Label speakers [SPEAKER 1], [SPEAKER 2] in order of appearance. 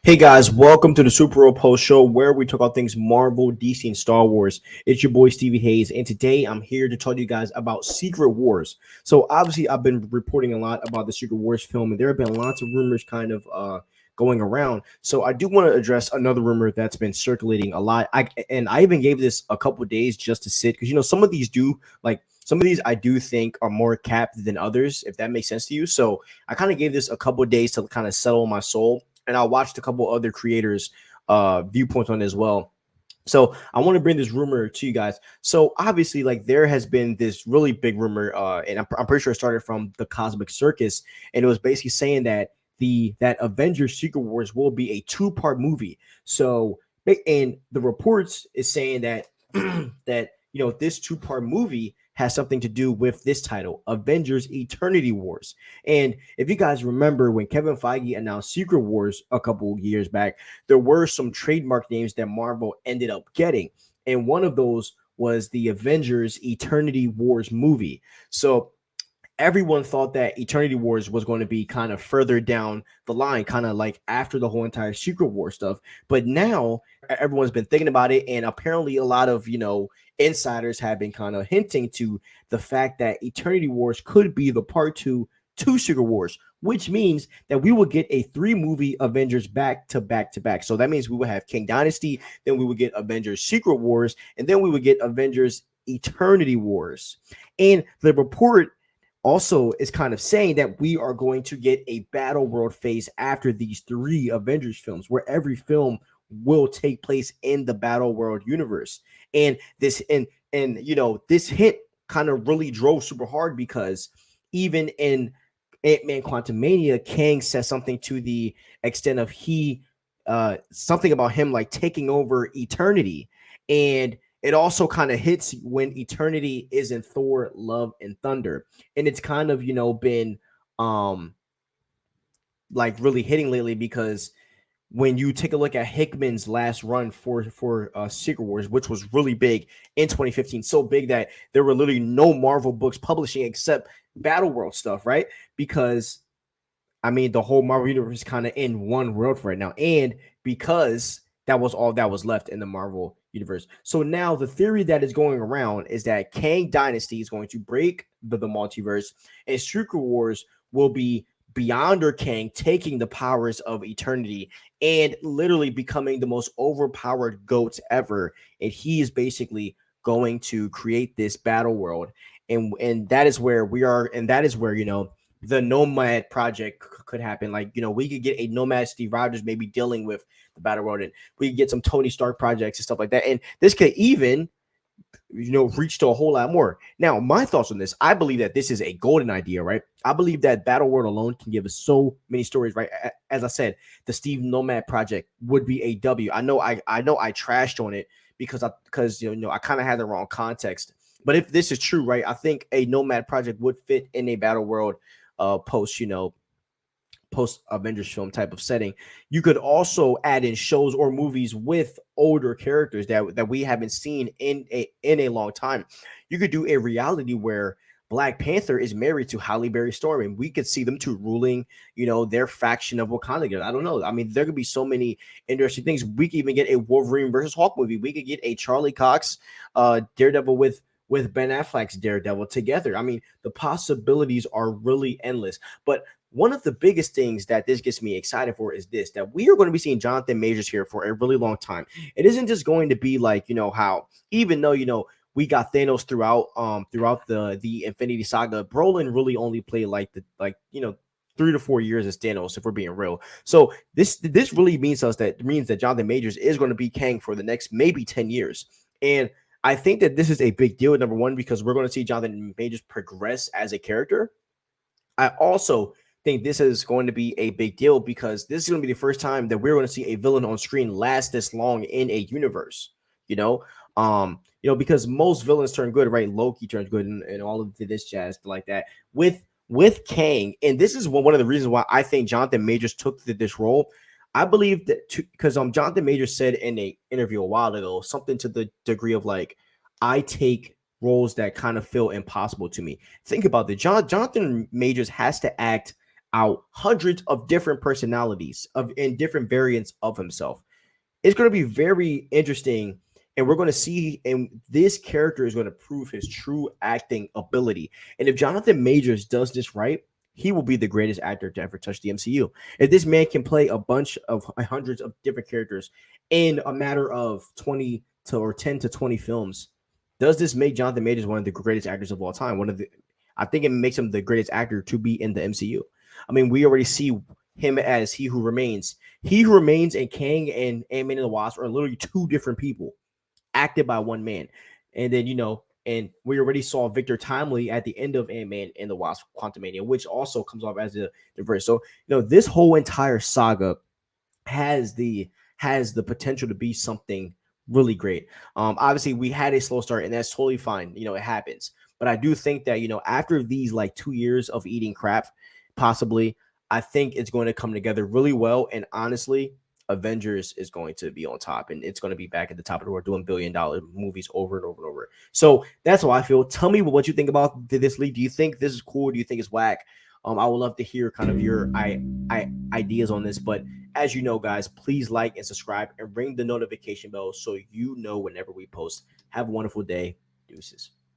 [SPEAKER 1] Hey guys, welcome to the Super Bowl Post Show where we talk about things Marvel, DC, and Star Wars. It's your boy Stevie Hayes, and today I'm here to talk to you guys about Secret Wars. So obviously, I've been reporting a lot about the Secret Wars film, and there have been lots of rumors going around. So I do want to address another rumor that's been circulating a lot. I even gave this a couple of days just to sit because some of these I do think are more capped than others, if that makes sense to you. So I kind of gave this a couple of days to kind of settle my soul, and I watched a couple other creators' viewpoints on it as well. So I want to bring this rumor to you guys. So obviously, like there has been this really big rumor, and I'm pretty sure it started from the Cosmic Circus, and it was basically saying that that Avengers Secret Wars will be a two-part movie. So and the reports is saying that that this two-part movie has something to do with this title, Avengers Eternity Wars. And if you guys remember when Kevin Feige announced Secret Wars a couple of years back, there were some trademark names that Marvel ended up getting. And one of those was the Avengers Eternity Wars movie. So everyone thought that Eternity Wars was going to be kind of further down the line, kind of like after the whole entire Secret War stuff. But now everyone's been thinking about it, and apparently a lot of insiders have been kind of hinting to the fact that Eternity Wars could be the part two to Secret Wars, which means that we will get a 3-movie Avengers back to back to back. So that means we will have King Dynasty, then we will get Avengers Secret Wars, and then we will get Avengers Eternity Wars. And the report also is kind of saying that we are going to get a Battleworld phase after these 3 Avengers films, where every film will take place in the Battleworld universe. And this this hit kind of really drove super hard because even in Ant-Man Quantumania, Kang says something to the extent of something about him like taking over eternity. And it also kind of hits when eternity is in Thor, Love, and Thunder. And it's kind of, been like really hitting lately because when you take a look at Hickman's last run for Secret Wars, which was really big in 2015, so big that there were literally no Marvel books publishing except Battleworld stuff, right? Because I mean, the whole Marvel universe is kind of in one world right now, and because that was all that was left in the Marvel universe. So now the theory that is going around is that Kang Dynasty is going to break the multiverse, and Secret Wars will be Beyonder Kang taking the powers of eternity and literally becoming the most overpowered goats ever. And he is basically going to create this battle world. And that is where we are, and that is where the Nomad project could happen. Like, we could get a Nomad Steve Rogers maybe dealing with the battle world, and we could get some Tony Stark projects and stuff like that. And this could even, reach to a whole lot more. Now, my thoughts on this, I believe that this is a golden idea, right? I believe that Battle World alone can give us so many stories, right? As I said, the Steve Nomad project would be a W. I know I trashed on it because I kind of had the wrong context. But if this is true, right, I think a Nomad project would fit in a Battle World post Avengers film type of setting. You could also add in shows or movies with older characters that we haven't seen in a long time. You could do a reality where Black Panther is married to Halle Berry Storm, and we could see them two ruling, their faction of Wakanda. I don't know. I mean, there could be so many interesting things. We could even get a Wolverine versus Hawk movie. We could get a Charlie Cox Daredevil with Ben Affleck's Daredevil together. I mean, the possibilities are really endless. But one of the biggest things that this gets me excited for is this, that we are going to be seeing Jonathan Majors here for a really long time. It isn't just going to be like, how, even though, we got Thanos throughout the Infinity Saga, Brolin really only played 3 to 4 years as Thanos, if we're being real. So this really means that Jonathan Majors is going to be Kang for the next maybe 10 years. And I think that this is a big deal, number one, because we're going to see Jonathan Majors progress as a character. I also think this is going to be a big deal because this is going to be the first time that we're going to see a villain on screen last this long in a universe, because most villains turn good, right? Loki turns good and all of this jazz like that with Kang. And this is one of the reasons why I think Jonathan Majors took this role. I believe that because Jonathan Majors said in a interview a while ago something to the degree of like, I take roles that kind of feel impossible to me. Think about it. Jonathan Majors has to act out hundreds of different personalities of in different variants of himself. It's going to be very interesting, and we're going to see, and this character is going to prove his true acting ability. And if Jonathan Majors does this right, he will be the greatest actor to ever touch the MCU. If this man can play a bunch of hundreds of different characters in a matter of 20 to or 10 to 20 films, does this make Jonathan Majors one of the greatest actors of all time? I think it makes him the greatest actor to be in the MCU. I mean, we already see him as He Who Remains. He Who Remains and Kang and Ant-Man and the Wasp are literally two different people acted by one man. And then, and we already saw Victor Timely at the end of Ant-Man and the Wasp Quantumania, which also comes off as a diverse. So, this whole entire saga has the potential to be something really great. Obviously, we had a slow start, and that's totally fine. It happens. But I do think that after these like 2 years of eating crap, possibly, I think it's going to come together really well. And honestly, Avengers is going to be on top, and it's going to be back at the top of the world doing $1 billion movies over and over and over. So that's how I feel. Tell me what you think about this league. Do you think this is cool? Do you think it's whack? I would love to hear kind of your ideas on this. But as you know, guys, please like and subscribe and ring the notification bell so you know whenever we post. Have a wonderful day. Deuces.